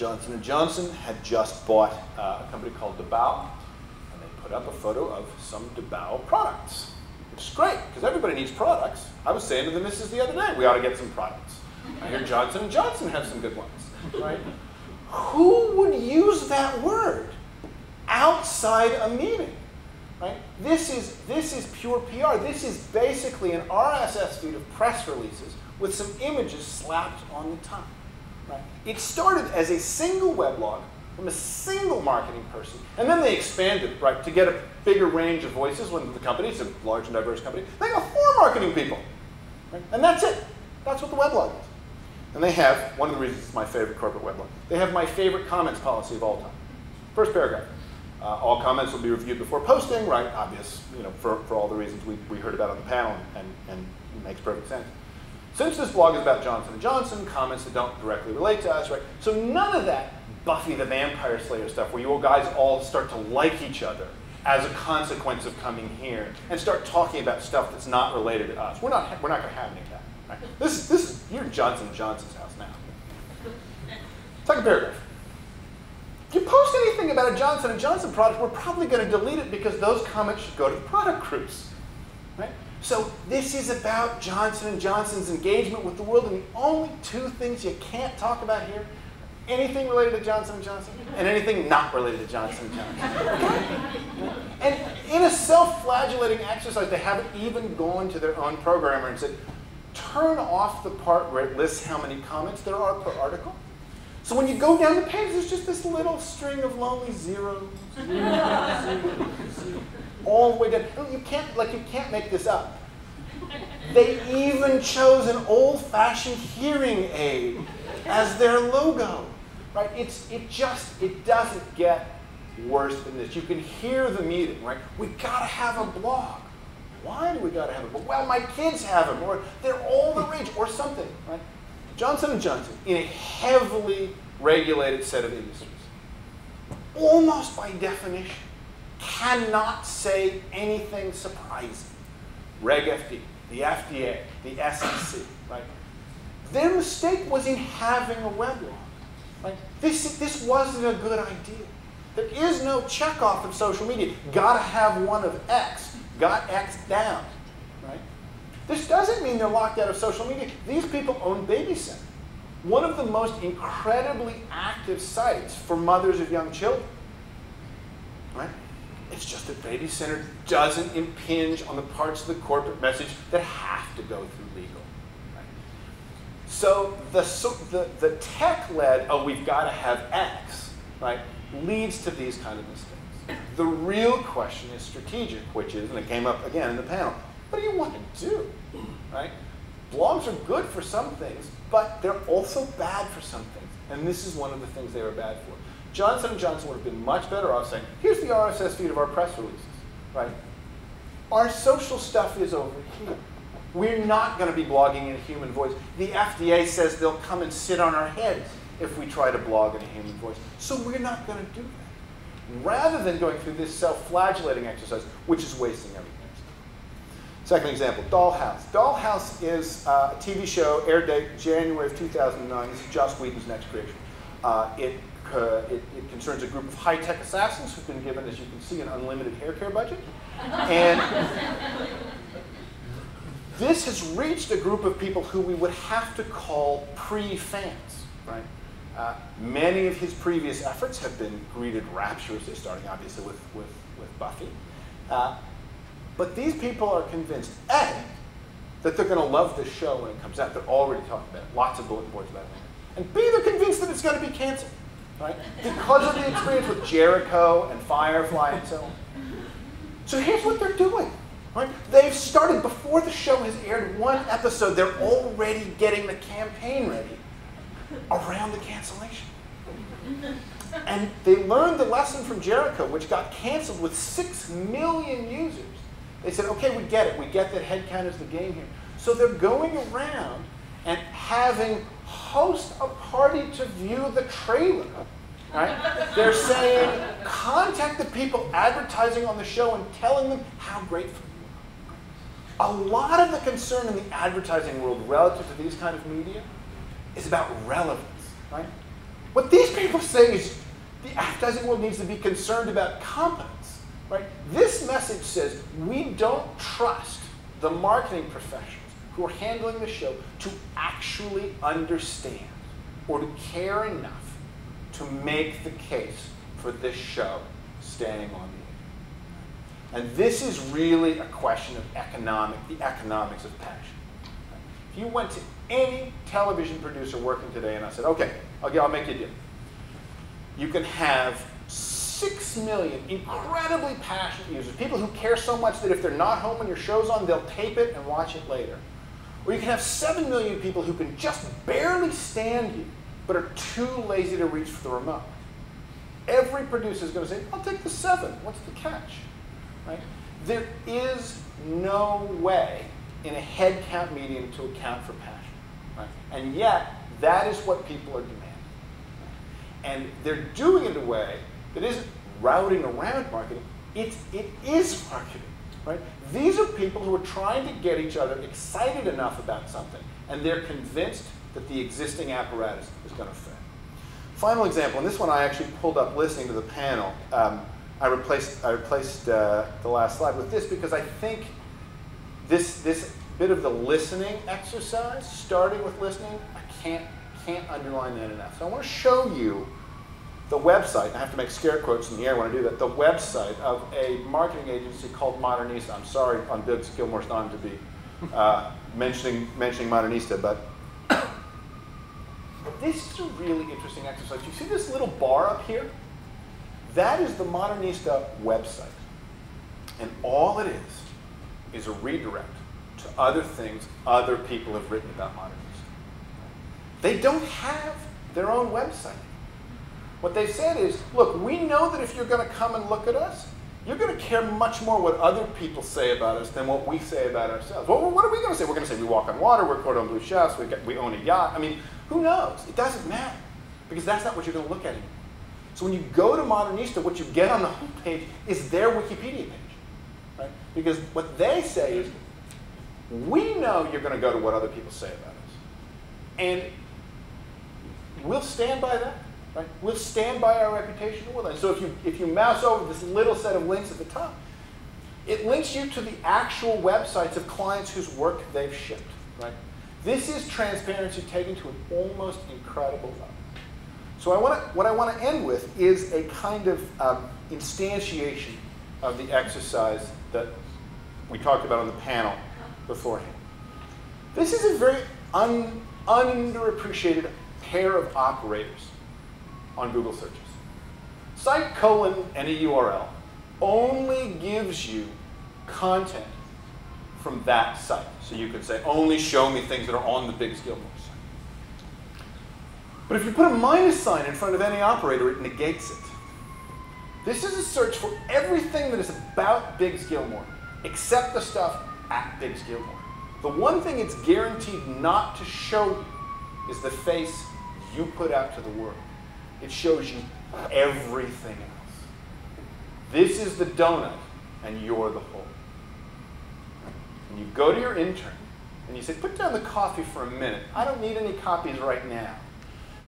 Johnson & Johnson had just bought a company called DeBow, and they put up a photo of some DeBow products, which is great, because everybody needs products. I was saying to the missus the other day, we ought to get some products. I hear Johnson & Johnson has some good ones, right? Who would use that word outside a meeting, right? This is pure PR. This is basically an RSS feed of press releases with some images slapped on the top, right? It started as a single weblog from a single marketing person, and then they expanded, right, to get a bigger range of voices when the company, it's a large and diverse company, they got 4 marketing people, right? And that's it. That's what the weblog is. And they have, one of the reasons it's my favorite corporate weblog, they have my favorite comments policy of all time. First paragraph. All comments will be reviewed before posting, right? Obvious, you know, for all the reasons we heard about on the panel, and it makes perfect sense. Since this blog is about Johnson & Johnson, comments that don't directly relate to us, right? So none of that Buffy the Vampire Slayer stuff where you guys all start to like each other as a consequence of coming here and start talking about stuff that's not related to us. We're not going to have any of that, right? This is, you're in Johnson & Johnson's house now. Second paragraph. If you post anything about a Johnson & Johnson product, we're probably going to delete it because those comments should go to the product groups, right? So this is about Johnson & Johnson's engagement with the world, and the only 2 things you can't talk about here, anything related to Johnson & Johnson and anything not related to Johnson & Johnson. And in a self-flagellating exercise, they haven't even gone to their own programmer and said, turn off the part where it lists how many comments there are per article. So when you go down the page, there's just this little string of lonely zeros, all the way down. You can't make this up. They even chose an old-fashioned hearing aid as their logo, right? It doesn't get worse than this. You can hear the meeting, right? We gotta have a blog. Why do we gotta have a blog? Well, my kids have them, or they're all the rage, or something, right? Johnson & Johnson, in a heavily regulated set of industries, almost by definition, cannot say anything surprising. Reg FD, the FDA, the SEC, right? Their mistake was in having a weblog, right? This wasn't a good idea. There is no checkoff in social media. Gotta have one of X, got X down, right? This doesn't mean they're locked out of social media. These people own BabyCenter, one of the most incredibly active sites for mothers of young children, right? It's just that BabyCenter doesn't impinge on the parts of the corporate message that have to go through legal, right? So the tech-led, oh, we've got to have X, right, leads to these kind of mistakes. The real question is strategic, which is, and it came up again in the panel, what do you want to do, right? Blogs are good for some things, but they're also bad for some things. And this is one of the things they were bad for. Johnson & Johnson would have been much better off saying, here's the RSS feed of our press releases, right? Our social stuff is over here. We're not going to be blogging in a human voice. The FDA says they'll come and sit on our heads if we try to blog in a human voice. So we're not going to do that. Rather than going through this self-flagellating exercise, which is wasting everything. Second example, Dollhouse. Dollhouse is a TV show, air date January of 2009. This is Joss Whedon's next creation. It concerns a group of high-tech assassins who've been given, as you can see, an unlimited hair care budget. And this has reached a group of people who we would have to call pre-fans, right? Many of his previous efforts have been greeted rapturously, starting obviously with Buffy. But these people are convinced, A, that they're going to love this show when it comes out. They're already talking about it. Lots of bulletin boards about it. And B, they're convinced that it's going to be canceled, right? Because of the experience with Jericho and Firefly and so on. So here's what they're doing, right? They've started, before the show has aired one episode, they're already getting the campaign ready around the cancellation. And they learned the lesson from Jericho, which got canceled with 6 million users. They said, okay, we get it. We get that headcount is the game here. So they're going around and having host a party to view the trailer, right? They're saying, contact the people advertising on the show and telling them how grateful you are. A lot of the concern in the advertising world relative to these kind of media is about relevance, right? What these people say is the advertising world needs to be concerned about competence, right? This message says we don't trust the marketing professionals who are handling the show to actually understand or to care enough to make the case for this show staying on the air. And this is really a question of the economics of passion. If you went to any television producer working today and I said, okay, I'll make you a deal. You can have 6 million incredibly passionate users, people who care so much that if they're not home when your show's on, they'll tape it and watch it later. Or you can have 7 million people who can just barely stand you, but are too lazy to reach for the remote. Every producer is going to say, I'll take the 7. What's the catch? Right? There is no way in a head count medium to account for passion. Right? And yet, that is what people are demanding. And they're doing it in a way that isn't routing around marketing. It is marketing. Right? These are people who are trying to get each other excited enough about something, and they're convinced that the existing apparatus is going to fail. Final example, and this one I actually pulled up listening to the panel. I replaced the last slide with this because I think this bit of the listening exercise, starting with listening, I can't underline that enough. So I want to show you the website. I have to make scare quotes in the air when I do that. The website of a marketing agency called Modernista. I'm sorry on Gilmore's time to be mentioning Modernista, but this is a really interesting exercise. You see this little bar up here? That is the Modernista website. And all it is a redirect to other things other people have written about Modernista. They don't have their own website. What they've said is, look, we know that if you're going to come and look at us, you're going to care much more what other people say about us than what we say about ourselves. Well, what are we going to say? We're going to say we walk on water, we're cordon bleu chefs, we own a yacht. I mean, who knows? It doesn't matter, because that's not what you're going to look at anymore. So when you go to Modernista, what you get on the homepage is their Wikipedia page. Right? Because what they say is, we know you're going to go to what other people say about us. And we'll stand by that. Right? We'll stand by our reputation. And so if you mouse over this little set of links at the top, it links you to the actual websites of clients whose work they've shipped. Right? This is transparency taken to an almost incredible level. So what I want to end with is a kind of instantiation of the exercise that we talked about on the panel beforehand. This is a very underappreciated pair of operators on Google searches. Site colon any URL only gives you content from that site. So you could say, only show me things that are on the Biggs Gilmore site. But if you put a minus sign in front of any operator, it negates it. This is a search for everything that is about Biggs Gilmore, except the stuff at Biggs Gilmore. The one thing it's guaranteed not to show you is the face you put out to the world. It shows you everything else. This is the donut, and you're the hole. And you go to your intern, and you say, put down the coffee for a minute. I don't need any copies right now.